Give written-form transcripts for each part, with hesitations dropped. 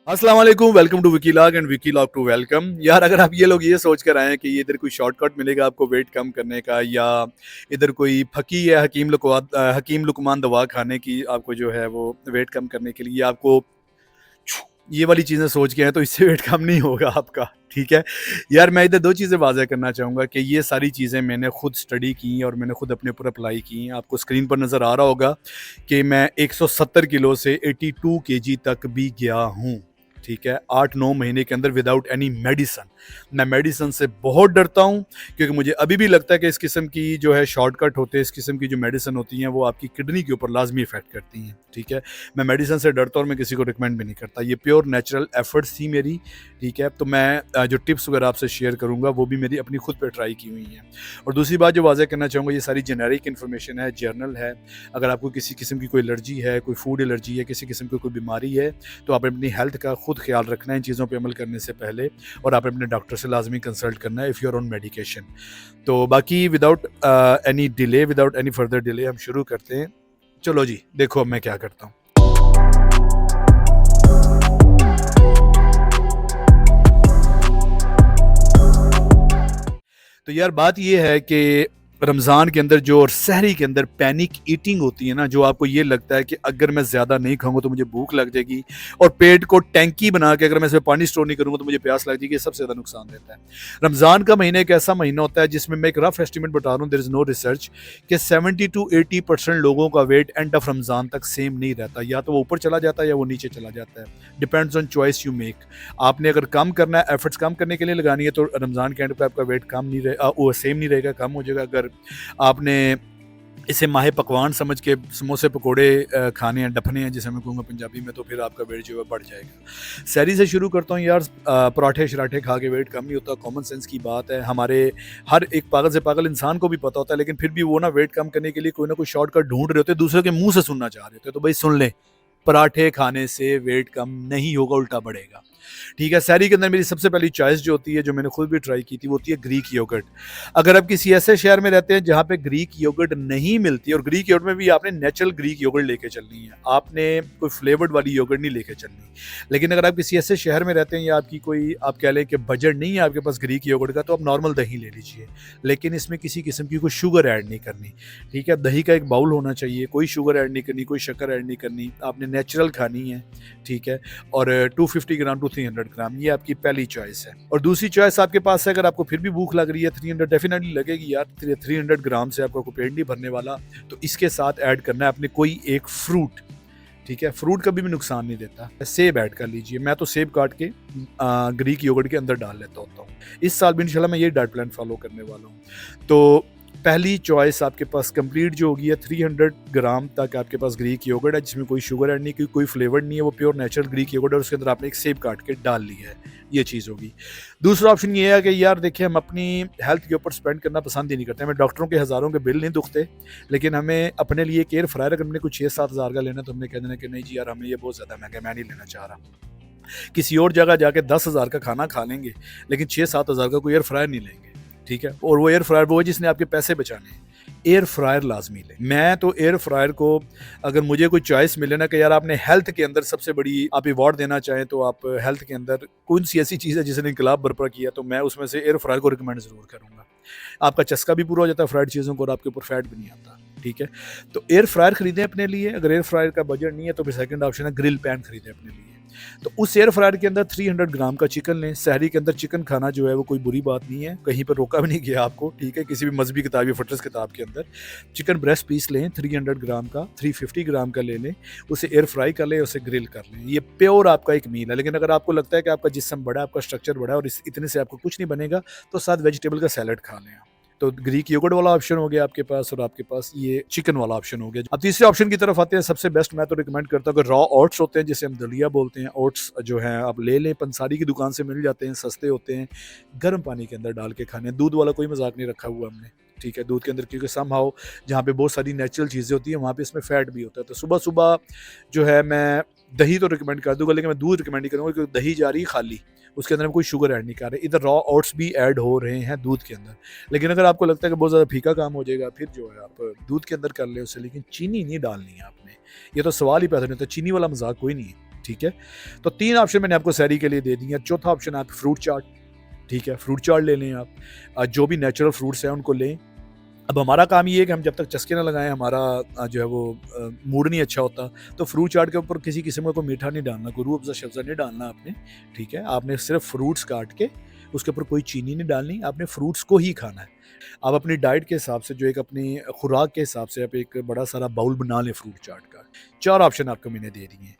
अस्सलाम वालेकुम, welcome to Vikilog and Vikilog to welcome. यार अगर आप ये लोग ये सोच कर आए हैं कि ये इधर कोई शॉर्टकट मिलेगा आपको वेट कम करने का, या इधर कोई फकी या हकीम लुकमान दवा खाने की आपको जो है वो वेट कम करने के लिए आपको ये वाली चीज़ें सोच के हैं, तो इससे वेट कम नहीं होगा आपका। ठीक है यार, मैं इधर दो चीज़ें वाज़ह करना चाहूँगा कि ये सारी चीज़ें मैंने खुद स्टडी की और मैंने खुद अपने ऊपर अप्लाई की। आपको स्क्रीन पर नज़र आ रहा होगा कि मैं 170 किलो से 82 केजी तक भी गया हूँ। ठीक है, 8-9 महीने के अंदर विदाउट एनी मेडिसन। मैं मेडिसन से बहुत डरता हूँ, क्योंकि मुझे अभी भी लगता है कि इस किस्म की जो है शॉर्टकट होते हैं, इस किस्म की जो मेडिसन होती हैं वो आपकी किडनी के ऊपर लाजमी इफेक्ट करती हैं। ठीक है, मैं मेडिसन से डरता हूँ और मैं किसी को रिकमेंड भी नहीं करता। ये प्योर नेचुरल एफर्ट्स थी मेरी। ठीक है, तो मैं जो टिप्स वगैरह आपसे शेयर करूँगा वो भी मेरी अपनी खुद पे ट्राई की हुई हैं। और दूसरी बात जो वाज़ह करना चाहूँगा, ये सारी जेनेरिक इन्फॉर्मेशन है, जर्नल है। अगर आपको किसी किस्म की कोई एलर्जी है, कोई फूड एलर्जी है, किसी किस्म की कोई बीमारी है, तो आपने अपनी हेल्थ का खुद ख्याल रखना है इन चीज़ों पे अमल करने से पहले, और आपने अपने डॉक्टर से लाजमी कंसल्ट करना है if you are on medication. तो बाकी without any delay, without any further delay हम शुरू करते हैं। चलो जी, देखो अब मैं क्या करता हूँ। तो यार बात ये है कि रमज़ान के अंदर जो और सहरी के अंदर पैनिक ईटिंग होती है ना, जो आपको ये लगता है कि अगर मैं ज़्यादा नहीं खाऊंगा तो मुझे भूख लग जाएगी, और पेट को टैंकी बना के अगर मैं इसमें पानी स्टोर नहीं करूंगा तो मुझे प्यास लग जाएगी, ये सबसे ज़्यादा नुकसान देता है। रमज़ान का महीना एक ऐसा महीना होता है जिसमें मैं एक रफ एस्टिमेट बता रहा हूँ, देयर इज़ नो रिसर्च, कि 70-80% लोगों का वेट एंड ऑफ रमज़ान तक सेम नहीं रहता। या तो वो ऊपर चला जाता है या वो नीचे चला जाता है, depends on choice you make. आपने अगर कम करना है, एफर्ट्स कम करने के लिए लगानी है, तो रमज़ान के एंड पे आपका वेट कम नहीं रहे, वो सेम नहीं रहेगा, कम हो जाएगा। अगर आपने इसे माहे पकवान समझ के समोसे पकोड़े खाने हैं, डफने हैं जिसे मैं कहूँगा पंजाबी में, तो फिर आपका वेट जो है बढ़ जाएगा। सहरी से शुरू करता हूँ यार। पराठे शराठे खा के वेट कम नहीं होता, कॉमन सेंस की बात है। हमारे हर एक पागल से पागल इंसान को भी पता होता है, लेकिन फिर भी वो ना वेट कम करने के लिए कोई ना कोई शॉर्टकट ढूंढ रहे होते हैं, दूसरे के मुंह से सुनना चाह रहे होते हैं। तो भाई सुन ले, पराठे खाने से वेट कम नहीं होगा, उल्टा बढ़ेगा। ठीक है, सहरी के अंदर मेरी सबसे पहली चॉइस जो होती है, जो मैंने खुद भी ट्राई की थी, वो होती है ग्रीक योगर्ट। अगर आप किसी ऐसे शहर में रहते हैं जहाँ पे ग्रीक योगर्ट नहीं मिलती, और ग्रीक योगर्ट में भी आपने नेचुरल ग्रीक योगर्ट लेके चलनी है, आपने कोई फ्लेवर्ड वाली योगर्ट नहीं लेके चलनी। लेकिन अगर आप किसी ऐसे शहर में रहते हैं या आपकी कोई, आप कह लें कि बजट नहीं है आपके पास ग्रीक योगर्ट का, तो आप नॉर्मल दही ले लीजिए, लेकिन इसमें किसी किस्म की कोई शुगर ऐड नहीं करनी। ठीक है, दही का एक बाउल होना चाहिए, कोई शुगर ऐड नहीं करनी, कोई शक्कर ऐड नहीं करनी, आपने नेचुरल खानी है। ठीक है, और 250 ग्राम टू 300 ग्राम, ये आपकी पहली चॉइस है। और दूसरी चॉइस आपके पास है, अगर आपको फिर भी भूख लग रही है, 300 डेफिनेटली लगेगी यार, 300 ग्राम से आपका कोई पेट नहीं भरने वाला, तो इसके साथ ऐड करना है आपने कोई एक फ्रूट। ठीक है, फ्रूट कभी भी नुकसान नहीं देता। सेब ऐड कर लीजिए, मैं तो सेब काट के ग्रीक योगर्ट के अंदर डाल लेता होता हूँ। इस साल भी इंशाल्लाह मैं ये डाइट प्लान फॉलो करने वाला हूँ। तो पहली चॉइस आपके पास कंप्लीट जो होगी है, 300 ग्राम तक आपके पास ग्रीक योगर्ट है, जिसमें कोई शुगर ऐड नहीं, कोई फ्लेवर नहीं है, वो प्योर नेचुरल ग्रीक योगर्ट है, और उसके अंदर आपने एक सेब काट के डाल ली है। ये चीज़ होगी। दूसरा ऑप्शन ये है कि यार देखिए, हम अपनी हेल्थ के ऊपर स्पेंड करना पसंद ही नहीं करते। हमें डॉक्टरों के हज़ारों के बिल नहीं दुखते, लेकिन हमें अपने लिए एक एयर फ्रायर, अगर हमने कुछ 6-7 हज़ार का लेना, तो हमने कह देना कि नहीं जी यार, हमें ये बहुत ज़्यादा महंगा, मैं नहीं लेना चाह रहा। किसी और जगह जाके 10,000 का खाना खा लेंगे, लेकिन 6-7 हज़ार का कोई एयर फ्रायर नहीं लेंगे। ठीक है, और वो एयर फ्रायर वो है जिसने आपके पैसे बचाने हैं। एयर फ्रायर लाजमी लें। मैं तो एयर फ्रायर को, अगर मुझे कोई चॉइस मिले ना कि यार आपने हेल्थ के अंदर सबसे बड़ी आप अवार्ड देना चाहें, तो आप हेल्थ के अंदर कौन सी ऐसी चीज़ है जिसने इनकलाब बर्पा किया, तो मैं उसमें से एयर फ्रायर को रिकमेंड ज़रूर करूँगा। आपका चस्का भी पूरा हो जाता है फ्राइड चीज़ों को, और आपके ऊपर फैट भी नहीं आता। ठीक है, तो एयर फ्रायर खरीदें अपने लिए। अगर एयर फ्रायर का बजट नहीं है, तो फिर सेकंड ऑप्शन है ग्रिल पैन खरीदें अपने लिए। तो उस एयर फ्रायर के अंदर 300 ग्राम का चिकन लें। सहरी के अंदर चिकन खाना जो है वो कोई बुरी बात नहीं है, कहीं पर रोका भी नहीं गया आपको। ठीक है, किसी भी मजहबी किताब या फिटनेस किताब के अंदर चिकन ब्रेस्ट पीस लें 300 ग्राम का, 350 ग्राम का ले लें, उसे एयर फ्राई कर लें, उसे ग्रिल कर लें। ये प्योर आपका एक मील है। लेकिन अगर आपको लगता है कि आपका जिस्म बड़ा है, आपका स्ट्रक्चर बड़ा है, और इतने से आपको कुछ नहीं बनेगा, तो साथ वेजिटेबल का सैलड खा लें। तो ग्रीक योगर्ट वाला ऑप्शन हो गया आपके पास, और आपके पास ये चिकन वाला ऑप्शन हो गया। अब तीसरे ऑप्शन की तरफ आते हैं। सबसे बेस्ट मैं तो रिकमेंड करता हूँ कि रॉ ओट्स होते हैं, जिसे हम दलिया बोलते हैं। ओट्स जो है आप ले लें, पंसारी की दुकान से मिल जाते हैं, सस्ते होते हैं। गर्म पानी के अंदर डाल के खाने, दूध वाला कोई मजाक नहीं रखा हुआ हमने। ठीक है, दूध के अंदर, क्योंकि समहाउ जहाँ पे बहुत सारी नेचुरल चीज़ें होती हैं, वहाँ पे इसमें फैट भी होता है। तो सुबह सुबह जो है मैं दही तो रिकमेंड कर दूंगा, लेकिन मैं दूध रिकमेंड नहीं करूँगा, क्योंकि दही जा रही है खाली, उसके अंदर हम कोई शुगर ऐड नहीं कर रहे। इधर रॉ ओट्स भी ऐड हो रहे हैं दूध के अंदर। लेकिन अगर आपको लगता है कि बहुत ज़्यादा फीका काम हो जाएगा, फिर जो है आप दूध के अंदर कर ले उसे, लेकिन चीनी नहीं डालनी है आपने। ये तो सवाल ही पैदा नहीं होता, चीनी वाला मजाक कोई नहीं है। ठीक है? तो 3 ऑप्शन मैंने आपको सहरी के लिए दे दिए हैं। चौथा ऑप्शन है आप फ्रूट चाट, ठीक है? फ्रूट चाट ले लें आप। जो भी नेचुरल फ्रूट्स हैं उनको लें। अब हमारा काम ये है कि हम जब तक चस्के ना लगाएँ, हमारा जो है वो मूड नहीं अच्छा होता, तो फ्रूट चाट के ऊपर किसी किस्म का कोई मीठा नहीं डालना, कोई रूह अफ़ज़ा शफ़ज़ा नहीं डालना आपने, ठीक है? आपने सिर्फ़ फ्रूट्स काट के उसके ऊपर कोई चीनी नहीं डालनी, आपने फ्रूट्स को ही खाना है। आप अपनी डाइट के हिसाब से जो एक अपनी खुराक के हिसाब से आप एक बड़ा सारा बाउल बना लें फ्रूट चाट का। 4 ऑप्शन आपको मैंने दे दिए हैं।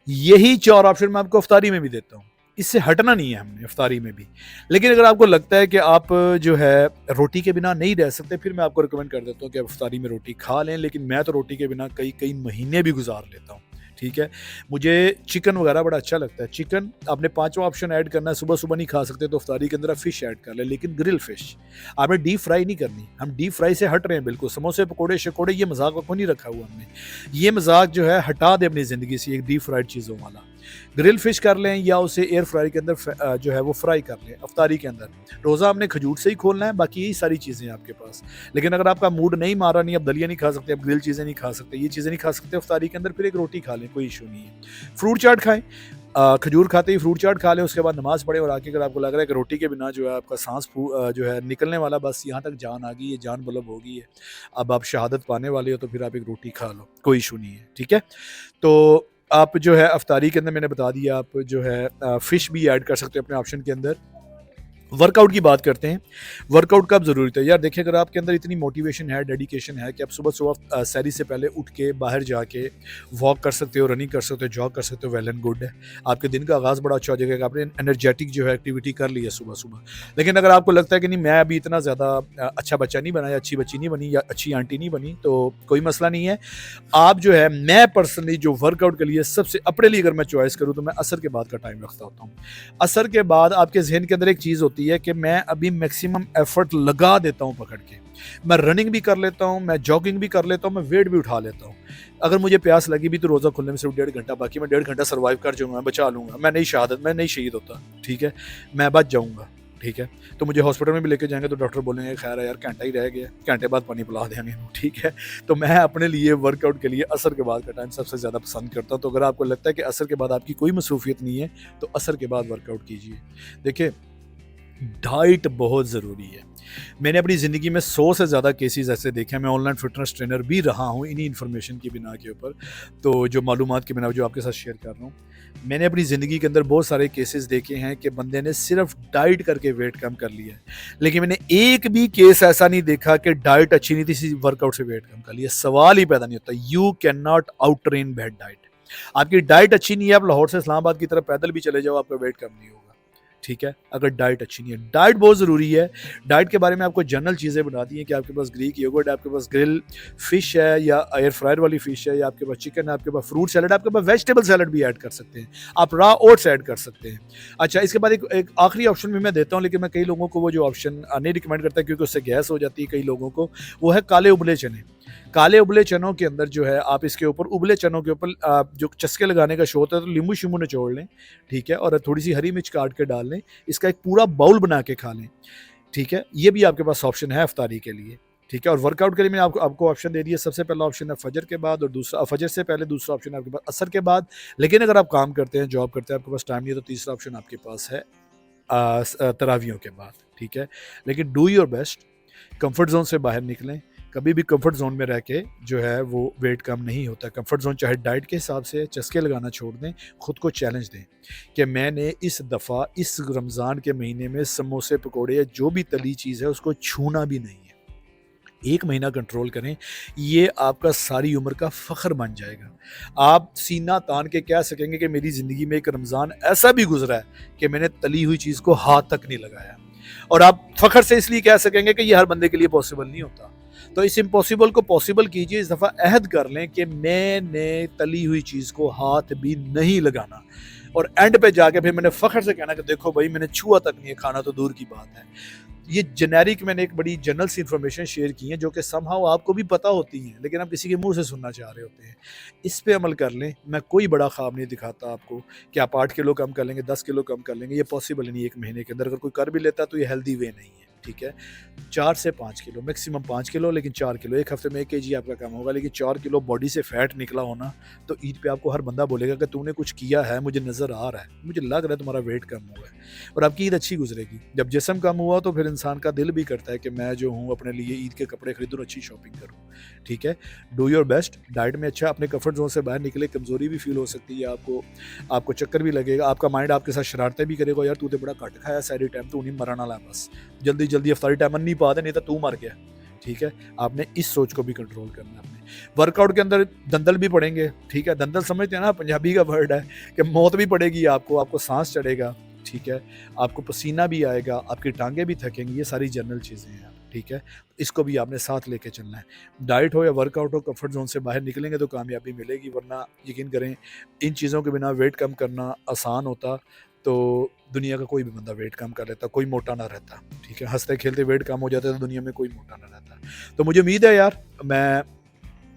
यही 4 ऑप्शन मैं आपको इफ्तारी में भी देता हूँ। इससे हटना नहीं है हमने इफ्तारी में भी। लेकिन अगर आपको लगता है कि आप जो है रोटी के बिना नहीं रह सकते, फिर मैं आपको रिकमेंड कर देता हूँ कि आप इफ्तारी में रोटी खा लें, लेकिन मैं तो रोटी के बिना कई-कई महीने भी गुज़ार लेता हूँ, ठीक है? मुझे चिकन वगैरह बड़ा अच्छा लगता है। चिकन आपने 5वां ऑप्शन ऐड करना है, सुबह-सुबह नहीं खा सकते तो इफ्तारी के अंदर आप फ़िश ऐड कर लें, लेकिन ग्रिल फ़िश। आपने डीप फ्राई नहीं करनी। हम डीप फ्राई से हट रहे हैं बिल्कुल। समोसे, पकोड़े-शकोड़े ये मज़ाक को नहीं रखा हुआ हमने। ये मज़ाक जो है हटा दें अपनी ज़िंदगी से, एक डीप फ्राइड चीज़ों वाला। ग्रिल फिश कर लें या उसे एयर फ्राई के अंदर जो है वो फ्राई कर लें अफ्तारी के अंदर। रोज़ा आपने खजूर से ही खोलना है, बाकी यही सारी चीज़ें हैं आपके पास। लेकिन अगर आपका मूड नहीं मारा, नहीं, आप दलिया नहीं खा सकते, आप ग्रिल चीज़ें नहीं खा सकते, ये चीज़ें नहीं खा सकते अफ्तारी के अंदर, फिर एक रोटी खा लें, कोई इशू नहीं है। फ्रूट चाट खाएं, खजूर खाते ही फ्रूट चाट खा लें, उसके बाद नमाज़ पढ़ें और आके अगर आपको लग रहा है कि रोटी के बिना जो है आपका सांस जो है निकलने वाला, बस यहाँ तक जान आ गई है, जान बलब हो गई है, अब आप शहादत पाने वाले हो, तो फिर आप एक रोटी खा लो, कोई इशू नहीं है, ठीक है? तो आप जो है अफ्तारी के अंदर मैंने बता दिया, आप जो है फ़िश भी ऐड कर सकते हो अपने ऑप्शन के अंदर। वर्कआउट की बात करते हैं। वर्कआउट कब ज़रूरत है? यार देखिए, अगर आपके अंदर इतनी मोटिवेशन है, डेडिकेशन है कि आप सुबह-सुबह सहरी से पहले उठ के बाहर जाके वॉक कर सकते हो, रनिंग कर सकते हो, जॉग कर सकते हो, वेल एंड गुड है। आपके दिन का आगाज़ बड़ा अच्छा हो जाएगा कि आपने एनर्जेटिक जो है एक्टिविटी कर ली है सुबह-सुबह। लेकिन अगर आपको लगता है कि नहीं, मैं अभी इतना ज़्यादा अच्छा बच्चा नहीं बना या अच्छी बच्ची नहीं बनी या अच्छी आंटी नहीं बनी, तो कोई मसला नहीं है। आप जो है, मैं पर्सनली जो वर्कआउट के लिए सबसे अपने लिए अगर मैं चॉइस करूँ तो मैं असर के बाद का टाइम रखता होता हूँ। असर के बाद आपके ज़हन के अंदर एक चीज़ होती है कि मैं अभी मैक्सिमम एफर्ट लगा देता हूँ पकड़ के। मैं रनिंग भी कर लेता हूँ, मैं जॉगिंग भी कर लेता हूँ, मैं वेट भी उठा लेता हूँ। अगर मुझे प्यास लगी भी तो रोज़ा खुलने में सिर्फ 1.5 घंटा बाकी, मैं 1.5 घंटा सर्वाइव कर जाऊँगा, मैं बचा लूँगा। मैं नहीं शहादत, मैं नहीं शहीद होता, ठीक है? मैं बच जाऊँगा, ठीक है? तो मुझे हॉस्पिटल में भी लेके जाएँगे तो डॉक्टर बोलेंगे खैर है यार, घंटा ही रह गया, घंटे बाद पानी पिला देंगे, ठीक है? तो मैं अपने लिए वर्कआउट के लिए असर के बाद का टाइम सबसे ज़्यादा पसंद करता हूँ। तो अगर आपको लगता है कि असर के बाद आपकी कोई मसरूफियत नहीं है, तो असर के बाद वर्कआउट कीजिए। देखिए, डाइट बहुत ज़रूरी है। मैंने अपनी ज़िंदगी में 100 से ज़्यादा केसेस ऐसे देखे हैं। मैं ऑनलाइन फिटनेस ट्रेनर भी रहा हूँ इन्हीं इन्फॉर्मेशन की बिना के ऊपर, तो जो मालूमात की बिना जो आपके साथ शेयर कर रहा हूँ। मैंने अपनी ज़िंदगी के अंदर बहुत सारे केसेस देखे हैं कि बंदे ने सिर्फ डाइट करके वेट कम कर लिया है। लेकिन मैंने एक भी केस ऐसा नहीं देखा कि डाइट अच्छी नहीं थी, सिर्फ वर्कआउट से वेट कम कर लिया। सवाल ही पैदा नहीं होता। You can not out train bad diet. आपकी डाइट अच्छी नहीं है, आप लाहौर से इस्लामाबाद की तरफ पैदल भी चले जाओ, आपका वेट कम नहीं होगा, ठीक है? अगर डाइट अच्छी नहीं है। डाइट बहुत ज़रूरी है। डाइट के बारे में आपको जनरल चीज़ें बता दी हैं कि आपके पास ग्रीक योगर्ट है, आपके पास ग्रिल फिश है या एयर फ्रायर वाली फिश है, या आपके पास चिकन है, आपके पास फ्रूट सैलड है, आपके पास वेजिटेबल सैलड भी ऐड कर सकते हैं। आप रॉ ओट्स ऐड कर सकते हैं। अच्छा, इसके बाद एक आखिरी ऑप्शन भी मैं देता हूँ, लेकिन मैं कई लोगों को वो जो ऑप्शन नहीं रिकमेंड करता क्योंकि उससे गैस हो जाती है कई लोगों को। वो है काले उबले चने। काले उबले चनों के अंदर जो है आप इसके ऊपर, उबले चनों के ऊपर जो चस्के लगाने का शो होता है, तो नींबू शींबू निचोड़ लें, ठीक है? और थोड़ी सी हरी मिर्च काट के डाल लें। इसका एक पूरा बाउल बना के खा लें, ठीक है? ये भी आपके पास ऑप्शन है इफ्तारी के लिए, ठीक है? और वर्कआउट के लिए मैंने आपको ऑप्शन दे दिया। सबसे पहला ऑप्शन है फजर के बाद, और दूसरा फजर से पहले, दूसरा ऑप्शन है आपके पास असर के बाद। लेकिन अगर आप काम करते हैं, जॉब करते हैं, आपके पास टाइम नहीं है, तो तीसरा ऑप्शन आपके पास है तरावियों के बाद, ठीक है? लेकिन do your best, comfort zone से बाहर निकलें। कभी भी कंफर्ट जोन में रह के जो है वो वेट कम नहीं होता। कंफर्ट जोन चाहे डाइट के हिसाब से, चस्के लगाना छोड़ दें, खुद को चैलेंज दें कि मैंने इस दफ़ा इस रमज़ान के महीने में समोसे, पकोड़े या जो भी तली चीज़ है उसको छूना भी नहीं है। 1 महीना कंट्रोल करें, ये आपका सारी उम्र का फ़ख्र बन जाएगा। आप सीना तान के कह सकेंगे कि मेरी ज़िंदगी में एक रमज़ान ऐसा भी गुज़रा है कि मैंने तली हुई चीज़ को हाथ तक नहीं लगाया। और आप फ़ख्र से इसलिए कह सकेंगे कि ये हर बंदे के लिए पॉसिबल नहीं होता। तो इस इम्पॉसिबल को पॉसिबल कीजिए। इस दफ़ा अहद कर लें कि मैंने तली हुई चीज़ को हाथ भी नहीं लगाना, और एंड पे जाके फिर मैंने फ़ख्र से कहना कि देखो भाई, मैंने छुआ तक नहीं है, खाना तो दूर की बात है। ये जेनेरिक मैंने एक बड़ी जनरल सी इन्फॉर्मेशन शेयर की है जो कि समहाउ आपको भी पता होती हैं, लेकिन आप किसी के मुंह से सुनना चाह रहे होते हैं। इस पे अमल कर लें। मैं कोई बड़ा ख्वाब नहीं दिखाता आपको कि आप 8 किलो कम कर लेंगे, 10 किलो कम कर लेंगे। ये पॉसिबल नहीं 1 महीने के अंदर। अगर कोई कर भी लेता है तो ये हेल्दी वे नहीं है। ठीक है? 4 से 5 किलो, मैक्सिमम 5 किलो, लेकिन 4 किलो, 1 हफ्ते में 1 केजी आपका कम होगा, लेकिन 4 किलो बॉडी से फैट निकला होना, तो ईद पे आपको हर बंदा बोलेगा कि तूने कुछ किया है, मुझे नज़र आ रहा है, मुझे लग रहा है तुम्हारा वेट कम हुआ है, और आपकी ईद अच्छी गुजरेगी। जब जिस्म कम हुआ तो फिर इंसान का दिल भी करता है कि मैं जो हूँ अपने लिए ईद के कपड़े खरीदूँ, अच्छी शॉपिंग करूँ, ठीक है? डू योर बेस्ट, डाइट में अच्छा, अपने कंफर्ट जोन से बाहर निकले, कमज़ोरी भी फील हो सकती है आपको, आपको चक्कर भी लगेगा, आपका माइंड आपके साथ शरारतें भी करेगा, यार तू तो बड़ा घट खाया सारी टाइम, तू नहीं मरने वाला बस, जल्दी जल्दी अफ्तारी टाइम नहीं पा दे, नहीं तो तू मर गया, ठीक है? आपने इस सोच को भी कंट्रोल करना है अपने। वर्कआउट के अंदर दंदल भी पड़ेंगे, ठीक है? दंदल समझते हैं ना, पंजाबी का वर्ड है कि मौत भी पड़ेगी आपको, आपको सांस चढ़ेगा, ठीक है? आपको पसीना भी आएगा, आपकी टांगें भी थकेंगी, ये सारी जनरल चीज़ें हैं, ठीक है? इसको भी आपने साथ लेके चलना है। डाइट हो या वर्कआउट हो, कंफर्ट जोन से बाहर निकलेंगे तो कामयाबी मिलेगी, वरना यकीन करें इन चीज़ों के बिना वेट कम करना आसान होता तो दुनिया का कोई भी बंदा वेट कम कर लेता, कोई मोटा ना रहता, ठीक है? हँसते-खेलते वेट कम हो जाता तो दुनिया में कोई मोटा ना रहता। तो मुझे उम्मीद है यार, मैं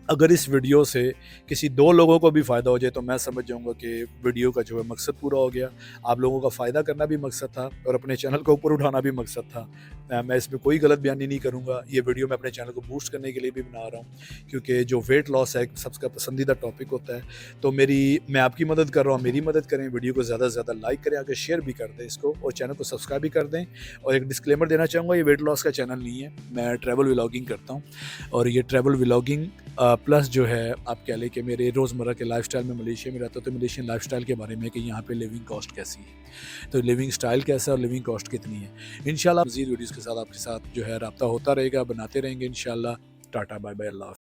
अगर इस वीडियो से किसी 2 लोगों को भी फ़ायदा हो जाए तो मैं समझ जाऊँगा कि वीडियो का जो है मकसद पूरा हो गया। आप लोगों का फ़ायदा करना भी मकसद था और अपने चैनल को ऊपर उठाना भी मकसद था। मैं इसमें कोई गलत बयानी नहीं करूँगा। ये वीडियो मैं अपने चैनल को बूस्ट करने के लिए भी बना रहा हूँ, क्योंकि जो वेट लॉस है एक सबका पसंदीदा टॉपिक होता है। तो मैं आपकी मदद कर रहा हूँ, मेरी मदद करें, वीडियो को ज़्यादा से ज़्यादा लाइक करें, आगे शेयर भी कर दें इसको, और चैनल को सब्सक्राइब भी कर दें। और एक डिस्क्लेमर देना चाहूँगा, ये वेट लॉस का चैनल नहीं है, मैं ट्रैवल व्लॉगिंग करता हूँ, और ये ट्रैवल व्लॉगिंग प्लस जो है आप कह लें कि मेरे रोज़मर्रा के लाइफ़स्टाइल में मलेशिया में रहता हूँ, तो मलेशियन लाइफ़स्टाइल के बारे में कि यहाँ पे लिविंग कॉस्ट कैसी है, तो लिविंग स्टाइल कैसा है और लिविंग कॉस्ट कितनी है। इंशाल्लाह मज़ीद वीडियोज़ के साथ आपके साथ जो है राब्ता होता रहेगा, बनाते रहेंगे इंशाल्लाह। टाटा बाय बाय, अल्लाह।